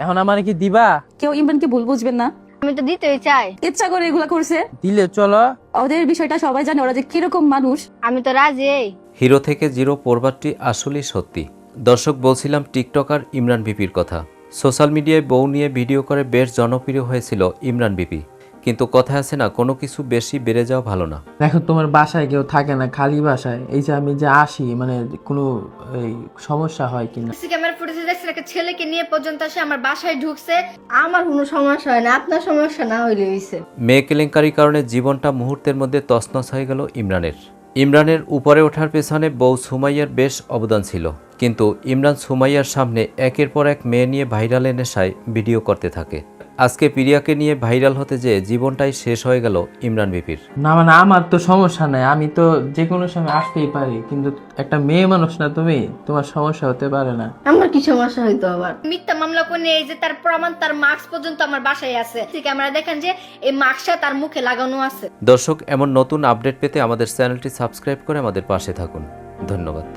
এখন আমার কি দিবা? কেউ ইমরানকে ভুল বুঝবেন না, আমি তো দিতেই চাই। ইচ্ছা করে এগুলা করছে। দিলে চলো। ওদের বিষয়টা সবাই জানে, ওরা যে কিরকম মানুষ। আমি তো রাজি। হিরো থেকে জিরো পর্বটি আসলেই সত্যি। দর্শক, বলছিলাম টিকটকার ইমরান বিপির কথা। সোশ্যাল মিডিয়ায় বউ নিয়ে ভিডিও করে বেশ জনপ্রিয় হয়েছিল ইমরান বিপি। কিন্তু কথা আছে না, কোনো কিছু বেশি বেড়ে যাওয়া ভালো না। দেখো, তোমার বাসায় কেউ থাকে না, খালি বাসায় এই যে আমি যে আসি, মানে কোনো এই সমস্যা হয় কিনা? সিসি ক্যামেরা ফুটেজে দেখছেন একটা ছেলেকে নিয়ে পর্যন্ত সে আমার বাসায় ঢুকছে। আমার কোনো সমস্যা হয় না, আপনার সমস্যা না হইলে হইছে। মেয়ে কেলেঙ্কারির কারণে জীবনটা মুহূর্তের মধ্যে তছনছ হয়ে গেল ইমরানের। ইমরানের উপরে ওঠার পেছনে বউ সুমাইয়ার বেশ অবদান ছিল, কিন্তু ইমরান সুমাইয়ার সামনে একের পর এক মেয়ে নিয়ে ভাইরালের নেশায় ভিডিও করতে থাকে। আজকে প্রিয়াকে নিয়ে ভাইরাল হতে যেয়ে জীবনটাই শেষ হয়ে গেল ইমরান বিপির। না মানে আমার তো সমস্যা নাই, আমি তো যে কোনো সময় আসতেই পারি, কিন্তু একটা মেয়ে মানুষ না তুমি, তোমার সমস্যা হতে পারে না। আমার কি সমস্যা হইতো আবার? মিথ্যা মামলা করে এই যে তার প্রমাণ, তার মার্কস পর্যন্ত আমার বাসায় আছে। সিসি ক্যামেরা দেখেন যে এই মার্কসটা তার মুখে লাগানো আছে। দর্শক, এমন নতুন আপডেট পেতে আমাদের চ্যানেলটি সাবস্ক্রাইব করে আমাদের পাশে থাকুন। ধন্যবাদ।